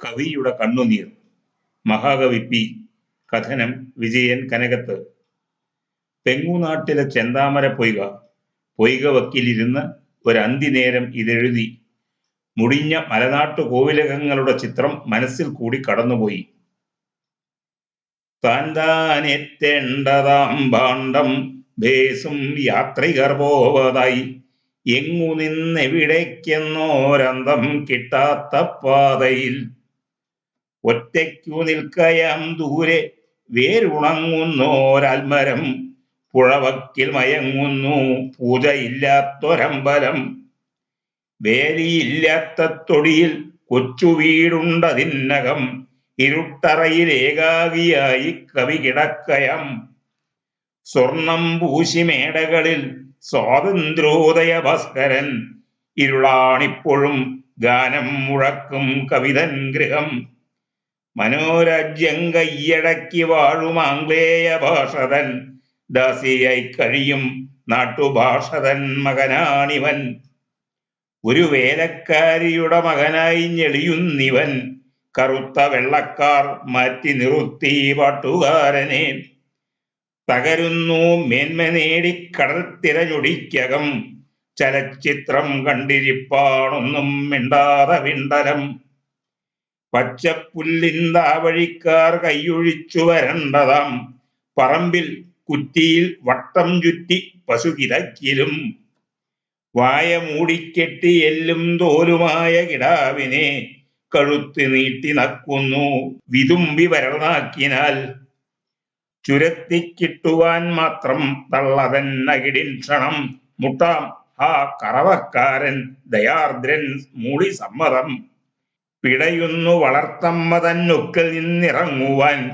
കവിയുടെ കണ്ണുനീർ. മഹാകവി പി. കഥനം വിജയൻ കനകത്ത്. തെങ്ങുനാട്ടിലെ ചെന്താമര പൊയ്ക വക്കിലിരുന്ന് ഒരന്തിനേരം ഇതെഴുതി. മുടിഞ്ഞ മലനാട്ടു കോവിലകങ്ങളുടെ ചിത്രം മനസ്സിൽ കൂടി കടന്നുപോയി. താൻ താനെത്തേണ്ടതാം ഭാണ്ഡം ഭേസും യാത്രികർ പോവതായി, എങ്ങു നിന്നെവിടേക്കെന്നോരന്തം കിട്ടാത്ത പാതയിൽ. ഒറ്റയ്ക്കു നിൽക്കയാം ദൂരെ വേരുണങ്ങുന്നോരാൽമരം, പുഴവക്കിൽ മയങ്ങുന്നു പൂജയില്ലാത്തൊരമ്പലം. വേലിയില്ലാത്ത തൊടിയിൽ കൊച്ചു വീടുണ്ടതിനകം, ഇരുട്ടറയിൽ ഏകാകിയായി കവി കിടക്കയാം. സ്വർണം പൂശി മേടകളിൽ സ്വാതന്ത്ര്യോദയ ഭാസ്കരൻ, ഇരുളാണിപ്പോഴും ഗാനം മുഴക്കും കവിതൻ ഗൃഹം. മനോരാജ്യം കയ്യടക്കി വാഴും ആംഗ്ലേയ ഭാഷതൻ, ദാസിയായി കഴിയും നാട്ടുഭാഷതൻ മകനാണിവൻ. ഒരു വേലക്കാരിയുടെ മകനായി ഞെളിയുന്നിവൻ, കറുത്ത വെള്ളക്കാർ മാറ്റി നിർത്തി പാട്ടുകാരനെ. തകരുന്നു മേന്മ നേടി കടൽ തിരഞ്ഞൊടിക്കകം, ചലച്ചിത്രം കണ്ടിരിപ്പാണൊന്നും മിണ്ടാതെ വിണ്ടലം. പച്ചപ്പുല്ലിന്താവഴിക്കാർ കൈയൊഴിച്ചു വരണ്ടതാം പറമ്പിൽ കുറ്റിയിൽ വട്ടം ചുറ്റി പശുകിതക്കിലും. വായ മൂടിക്കെട്ടി എല്ലും തോലുമായ കിടാവിനെ, കഴുത്ത് നീട്ടി നക്കുന്നു വിതുമ്പി വരനാക്കിനാൽ. ചുരത്തിക്കിട്ടുവാൻ മാത്രം തള്ളതന്നകിടിൻ ക്ഷണം, മുട്ടാം ആ കറവക്കാരൻ ദയാർദ്രൻ മൂളി സമ്മതം. പിടയുന്നു വളർത്തമ്മ തന്നൊക്കൽ നിന്നിറങ്ങുവാൻ,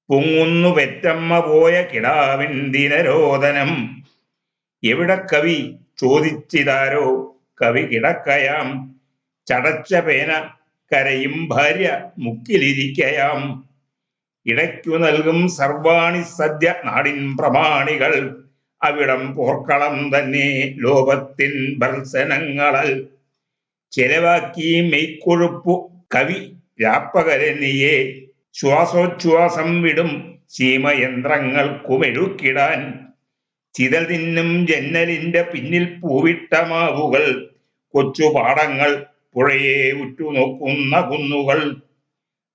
പൊങ്ങുന്നു പെറ്റമ്മ പോയ കിടാവിൻ ദിനരോദനം. എവിടെ കവി ചോദിച്ചിതാരോ, കവി കിടക്കയാം. ചടച്ച പേന കരയും ഭാര്യ മുക്കിലിരിക്കയാം. ഇടയ്ക്കു നൽകും സർവാണി സദ്യ നാടിൻ പ്രമാണികൾ, അവിടം പോർക്കളം തന്നെ ലോപത്തിൻ ഭർസനങ്ങളൽ. ചെലവാക്കി മെയ്ക്കൊഴുപ്പു കവി രാപ്പകരനിയെ, ശ്വാസോച്ഛ്വാസം വിടും ശീമയന്ത്രങ്ങൾക്കുമെഴുക്കിടാൻ. ചിതൽ തിന്നും ജന്നലിന്റെ പിന്നിൽ പൂവിട്ട മാവുകൾ, കൊച്ചുപാടങ്ങൾ പുഴയെ ഉറ്റുനോക്കുന്ന കുന്നുകൾ.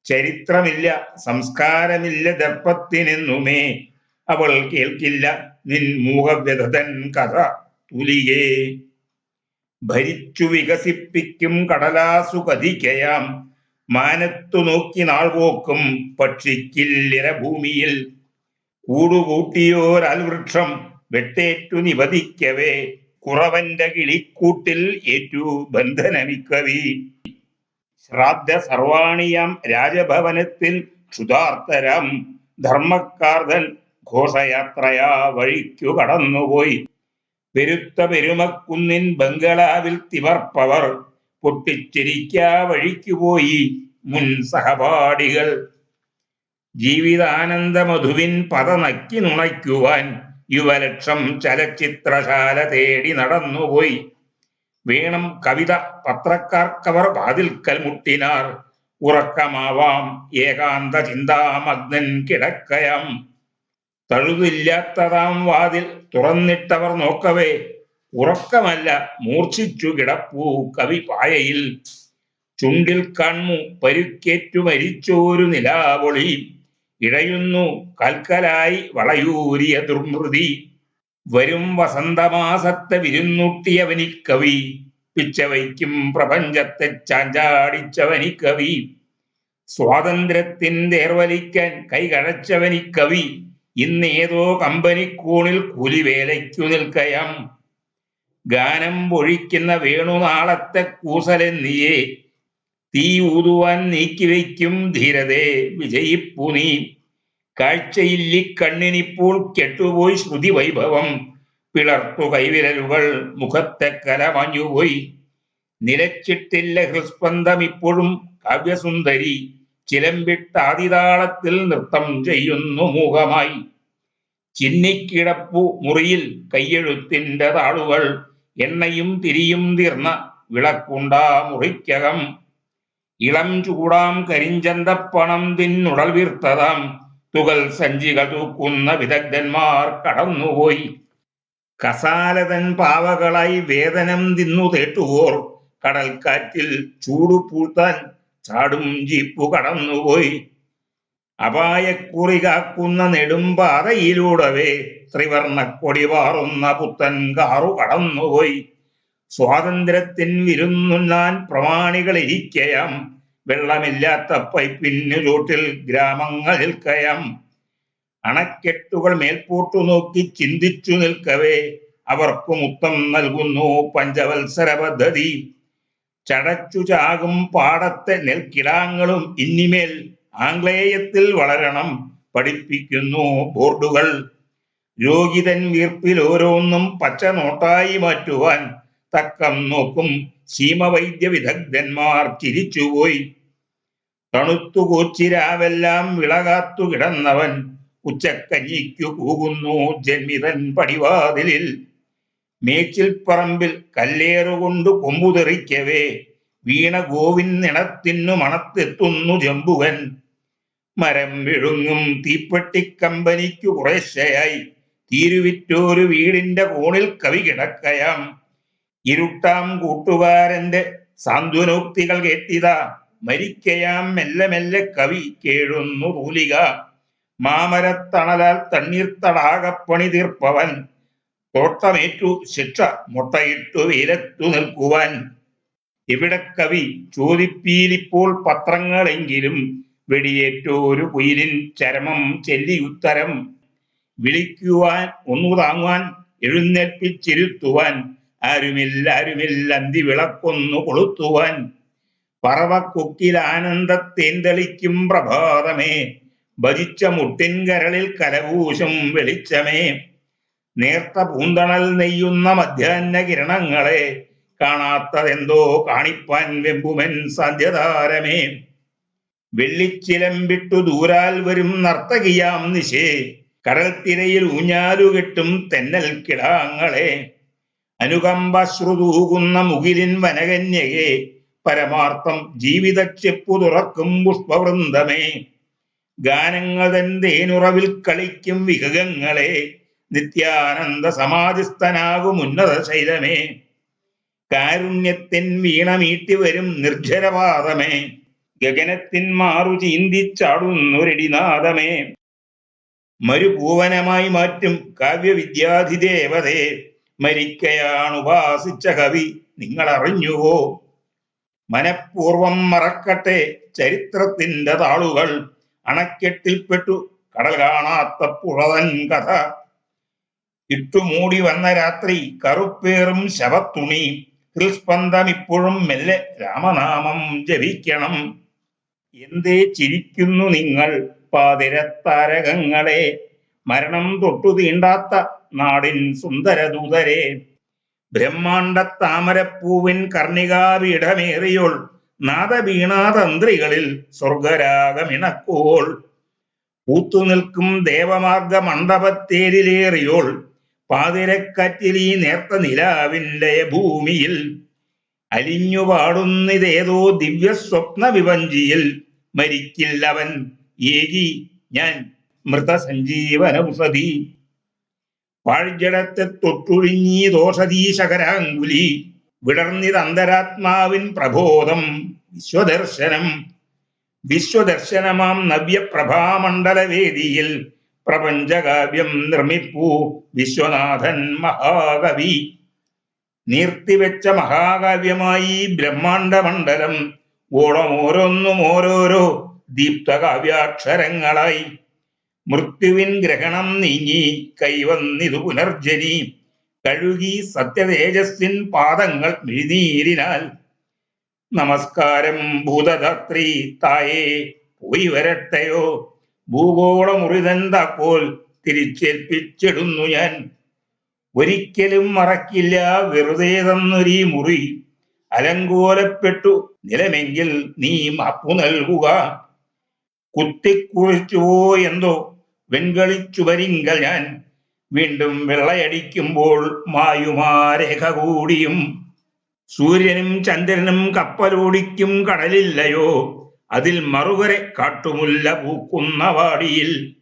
ചരിത്രമില്ല സംസ്കാരമില്ല ദർപ്പത്തിനെന്നുമേ, അവൾ കേൾക്കില്ല നിൻ മൂകവ്യഥതൻ കഥ തുലിയേ. ഭരിച്ചു വികസിപ്പിക്കും കടലാസു കതിക്കയാം, മാനത്തു നോക്കി നാൾപോക്കും പക്ഷിക്കില്ലിര ഭൂമിയിൽ. കൂടുകൂട്ടിയോരൽവൃക്ഷം വെട്ടേറ്റു നിപതിക്കവേ, കുറവന്റെ കിളിക്കൂട്ടിൽ ഏറ്റു ബന്ധനമിക്കവി. ശ്രാദ്ധ സർവാണിയാം രാജഭവനത്തിൽ ക്ഷുധാർത്തരാം ധർമ്മക്കാർതൻ ഘോഷയാത്രയാ വഴിക്കു കടന്നുപോയി. പെരുത്ത പെരുമക്കുന്നിൻ ബംഗളാവിൽ തിമർപ്പവർ, പൊട്ടിച്ചിരിക്കാ വഴിക്കുപോയി മുൻ സഹപാഠികൾ. ജീവിതാനന്ദ മധുവിൻ പത നക്കി നുണയ്ക്കുവാൻ യുവലക്ഷം ചലച്ചിത്രശാല തേടി നടന്നുപോയി. വേണം കവിത പത്രക്കാർക്കവർ വാതിൽക്കൽ മുട്ടിനാർ, ഉറക്കമാവാം ഏകാന്ത ചിന്താമഗ്നൻ കിടക്കയാം. തഴുതില്ലാത്തതാം വാതിൽ തുറന്നിട്ടവർ നോക്കവേ, ഉറക്കമല്ല മൂർച്ഛിച്ചു കിടപ്പൂ കവി പായയിൽ. ചുണ്ടിൽ കണ്ണു പരുക്കേറ്റു മരിച്ചോരു നിലാവൊളി, ഇഴയുന്നു കൽക്കലായി വളയൂരിയ ദുർമൃതി. വരും വസന്തമാസത്തെ വിരുന്നൂട്ടിയവനിക്കവി, പിച്ചവയ്ക്കും പ്രപഞ്ചത്തെ ചാഞ്ചാടിച്ചവനിക്കവി. സ്വാതന്ത്ര്യത്തിൻ തേർവലിക്കാൻ കൈകഴച്ചവനിക്കവി, ഇന്നേതോ കമ്പനിക്കൂണിൽ കൂലിവേലയ്ക്കു നിൽക്കയാം. ഗാനം പൊഴിക്കുന്ന വേണുനാളത്തെ കൂസലെന്നിയെ, തീ ഊതുവാൻ നീക്കിവയ്ക്കും ധീരതേ വിജയിപ്പു നീ. കാഴ്ചയില്ലി കണ്ണിനിപ്പോൾ കെട്ടുപോയി ശ്രുതി വൈഭവം, പിളർത്തു കൈവിരലുകൾ മുഖത്തെ കലമഞ്ഞുപോയി. നിലച്ചിട്ടില്ല ഹൃസ്പന്ദം ഇപ്പോഴും കാവ്യസുന്ദരി, ചിലമ്പിട്ടാതിതാളത്തിൽ നൃത്തം ചെയ്യുന്നു മൂകമായി. ചിന്നിക്കിടപ്പു മുറിയിൽ കയ്യെഴുത്തിന്റെ താളുകൾ, എണ്ണയും തിരിയും തീർന്ന വിളക്കുണ്ടാ മുറിക്കകം. ഇളം ചൂടാം കരിഞ്ചന്തപ്പണം തിന്നുടൽ വീർത്തതാം തുകൽ സഞ്ചികൾ തൂക്കുന്ന വിദഗ്ധന്മാർ കടന്നുപോയി. കസാലതൻ പാവകളായി വേതനം തിന്നു തേട്ടുവോർ കടൽക്കാറ്റിൽ ചൂടു പൂഴ്ത്താൻ ചാടും ജീപ്പു കടന്നുപോയി. അപായക്കുറി കാക്കുന്ന നെടുമ്പാതയിലൂടവേ ത്രിവർണക്കൊടി പാറുന്ന പുത്തൻ കാറു കടന്നുപോയി. സ്വാതന്ത്ര്യത്തിൻ വിരുന്നുണ്ണാൻ പ്രമാണികളിരിക്കയാം, വെള്ളമില്ലാത്ത പൈപ്പിന്നു ചൂട്ടിൽ ഗ്രാമങ്ങൾ നിൽക്കയാം. അണക്കെട്ടുകൾ മേൽപോട്ടു നോക്കി ചിന്തിച്ചു നിൽക്കവേ അവർക്കു മുത്തം നൽകുന്നു പഞ്ചവത്സര പദ്ധതി. ചടച്ചു ചാകും പാടത്തെ നെൽക്കിടാങ്ങളും ഇന്നിമേൽ ആംഗ്ലേയത്തിൽ വളരണം പഠിപ്പിക്കുന്നു ബോർഡുകൾ. രോഗിതൻ വീർപ്പിൽ ഓരോന്നും പച്ച നോട്ടായി മാറ്റുവാൻ തക്കം നോക്കും സീമവൈദ്യ വിദഗ്ധന്മാർ ചിരിച്ചുപോയി. തണുത്തു കോച്ചിരാവെല്ലാം വിളകാത്തു കിടന്നവൻ ഉച്ചക്കഞ്ഞിക്കു കൂകുന്നു ജന്മിതൻ പടിവാതിലിൽ. മേച്ചിൽ പറമ്പിൽ കല്ലേറുകൊണ്ടു കൊമ്പുതെറിക്കവേ വീണ ഗോവിൻ നിണത്തിനു മണത്തെത്തുന്നു ജമ്പുവൻ. മരം വിഴുങ്ങും തീപ്പെട്ടിക്കമ്പനിക്കു കുറേശ്ശയായി തീരുവിറ്റോരു വീടിന്റെ കോണിൽ കവി കിടക്കയാം. ഇരുട്ടാം കൂട്ടുകാരന്റെ സാന്ത്വനോക്തികൾ കേട്ടിതാ മരിക്കയാം മെല്ലെ മെല്ലെ കവി കേഴുന്നു തൂലിക. മാമരത്തണലാൽ തണ്ണീർത്തടാകപ്പണി തീർപ്പവൻ തോട്ടമേറ്റു ശിക്ഷ മുട്ടയിട്ടു വെയിലത്തു നിൽക്കുവാൻ. ഇവിടെ കവി ചോദിപ്പീലിപ്പോൾ പത്രങ്ങളെങ്കിലും വെടിയേറ്റോരു കുയിലിൻ ചരമം ചെല്ലിയുത്തരം. വിളിക്കുവാൻ ഒന്നു താങ്ങുവാൻ എഴുന്നേൽപ്പിച്ചിരുത്തുവാൻ ആരുമില്ല അന്തി വിളക്കൊന്നു കൊളുത്തുവാൻ. പറവക്കൊക്കിൽ ആനന്ദത്തേന്തളിക്കും പ്രഭാതമേ, ഭജിച്ച മുട്ടിൻ കരളിൽ കലകൂശം വെളിച്ചമേ. നേർത്ത പൂന്തണൽ നെയ്യുന്ന മധ്യാഹ്ന കിരണങ്ങളെ കാണാത്തതെന്തോ കാണിപ്പാൻ വെമ്പുമൻ സാധ്യതാരമേ. വെള്ളിച്ചിലമ്പിട്ടു ദൂരാൽ വരും നർത്തകിയാം നിശേ, കടൽ തിരയിൽ ഊഞ്ഞാലുകെട്ടും തെന്നൽ കിടാങ്ങളെ. അനുകമ്പാശ്രുതൂകുന്ന മുകിലിൻ വനകന്യകെ, പരമാർത്ഥം ജീവിതച്ചെപ്പു തുറക്കും പുഷ്പവൃന്ദമേ. ഗാനങ്ങൾ തൻ തേനുറവിൽ കളിക്കും വിഹകങ്ങളെ, നിത്യാനന്ദ സമാധിസ്ഥനാകും ഉന്നത ശൈലമേ. കാരുണ്യത്തിൻ വീണമീട്ടി വരും നിർജ്ജരപാദമേ, ഗഗനത്തിൻ മാറു ചീന്തിച്ചാടുന്നൊരിടിനാദമേ. മരുഭൂവനമായി മാറ്റും കാവ്യവിദ്യാധിദേവതേ, മരിക്കയാണുപാസിച്ച കവി നിങ്ങൾ അറിഞ്ഞുവോ? മനഃപൂർവം മറക്കട്ടെ ചരിത്രത്തിന്റെ താളുകൾ, അണക്കെട്ടിൽപ്പെട്ടു കടൽ കാണാത്ത പുഴതൻ കഥ. ഇട്ടുമൂടി വന്ന രാത്രി കറുപ്പേറും ശവത്തുണി, ഹൃസ്പന്ദം ഇപ്പോഴും മെല്ലെ രാമനാമം ജപിക്കണം. എന്തേ ചിരിക്കുന്നു നിങ്ങൾ പാതിരത്താരകങ്ങളെ, മരണം തൊട്ടു തീണ്ടാത്ത നാടിൻ സുന്ദരദൂതരെ. ബ്രഹ്മാണ്ഡ താമരപ്പൂവിൻ കർണികാപീഠമേറിയോൾ, നാദവീണാതന്ത്രികളിൽ സ്വർഗരാഗമിണക്കുവോൾ. പൂത്തുനിൽക്കും ദേവമാർഗ മണ്ഡപത്തേരിലേറിയോൾ, പാതിരക്കാറ്റിൽ ഈ നേർത്ത നിലാവിൻ്റെ ഭൂമിയിൽ. അലിഞ്ഞു പാടുന്നിതേതോ ദിവ്യസ്വപ്ന വിവഞ്ചിയിൽ, മരിക്കില്ലവൻ ഏകി ഞാൻ മൃതസഞ്ജീവനൗഷധി. പാഴ്ജടത്തെ തൊട്ടുഴിഞ്ഞീ ദോഷധീ ശകരാങ്കുലി, വിടർന്നിതന്തരാത്മാവിൻ പ്രബോധം വിശ്വദർശനം. വിശ്വദർശനമാം നവ്യപ്രഭാമണ്ഡലവേദിയിൽ പ്രപഞ്ചകാവ്യം നിർമ്മിപ്പൂ വിശ്വനാഥൻ മഹാകവി. നീർത്തിവെച്ച മഹാകാവ്യമായി ബ്രഹ്മാണ്ഡമണ്ഡലം, ഓളം ഓരോന്നും ഓരോരോ ദീപ്തകാവ്യാക്ഷരങ്ങളായി. മൃത്യുവിൻ ഗ്രഹണം നീങ്ങി കൈവന്നിതു പുനർജനി, കഴുകി സത്യതേജസ്സിൻ പാദങ്ങൾ മിഴിനീരിനാൽ. നമസ്കാരം ഭൂതധാത്രി തായേ, പോയി വരട്ടെയോ? ഭൂഗോളമുറിതൻ താക്കോൽ തിരിച്ചേൽപ്പിച്ചിടുന്നു ഞാൻ. ഒരിക്കലും മറക്കില്ല വെറുതെ തന്നൊരീ മുറി, അലങ്കോലപ്പെട്ടു നിലമെങ്കിൽ നീ മാപ്പു നൽകുക. കുത്തിക്കുറിച്ചുവോ എന്തോ വെൺകളിച്ചുവരിങ്കൽ ഞാൻ, വീണ്ടും വെള്ളയടിക്കുമ്പോൾ മായുമാ രേഖ കൂടിയും. സൂര്യനും ചന്ദ്രനും കപ്പലോടിക്കും കടലില്ലയോ, അതിൽ മറുകരെ കാട്ടുമുല്ല പൂക്കുന്ന വാടിയിൽ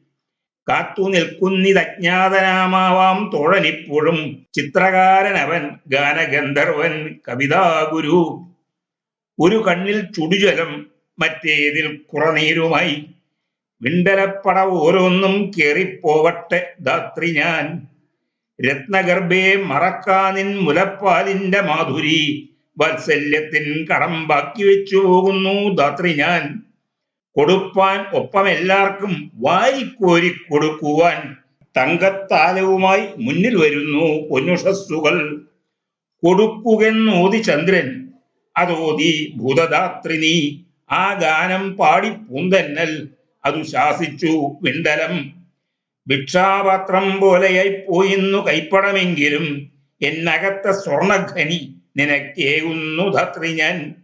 കാത്തു നിൽക്കുന്നിതജ്ഞാതനാമാവാം തോഴനിപ്പോഴും ചിത്രകാരനവൻ, ഗാനഗന്ധർവൻ, കവിതാഗുരു. ഒരു കണ്ണിൽ ചുടുജലം, മറ്റേതിൽ കുറനീരുമായി വിണ്ടലപ്പട ഓരോന്നും കേറിപ്പോവട്ടെ ധാത്രി ഞാൻ. രത്നഗർഭേ മറക്കാനിൻ മുലപ്പാലിന്റെ മാധുരി, വാത്സല്യത്തിൻ കടം ബാക്കി വെച്ചു പോകുന്നു ധാത്രി ഞാൻ. കൊടുപ്പാൻ ഒപ്പമെല്ലാവർക്കും വാരിക്കോരി കൊടുക്കുവാൻ തങ്കത്താലവുമായി മുന്നിൽ വരുന്നു പൊന്നുഷസ്സുകൾ. കൊടുക്കുകെന്നോതി ചന്ദ്രൻ, അതോതി ഭൂതദാത്രി നീ. ആ ഗാനം പാടി പൂന്തന്നൽ, അതു ശാസിച്ചു വിണ്ടലം. ഭിക്ഷാപാത്രം പോലെയായി പോയിന്നു കൈപ്പടമെങ്കിലും എന്നകത്തെ സ്വർണഖനി നിനക്കേകുന്നു ധാത്രി ഞാൻ.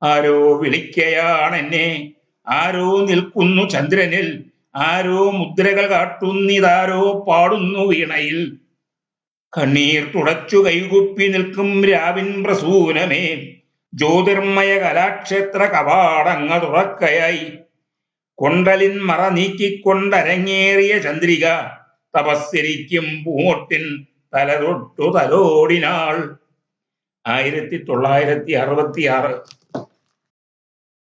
ആരോ വിളിക്കയാണെന്നെ, ആരോ നിൽക്കുന്നു ചന്ദ്രനിൽ, ആരോ മുദ്രകൾ കാട്ടുന്നിതാരോ പാടുന്നു വീണയിൽ. കണ്ണീർ തുടച്ചു കൈകുപ്പി നിൽക്കും രാവിൻ പ്രസൂനമേ, ജ്യോതിർമയ കലാക്ഷേത്ര കവാടങ്ങ തുറക്കയായി. കൊണ്ടലിൻ മറ നീക്കിക്കൊണ്ടരങ്ങേറിയ ചന്ദ്രിക, തപസ്സിരിക്കും പൂമൊട്ടിൻ തലതൊട്ടു തലോടിനാൾ. 1966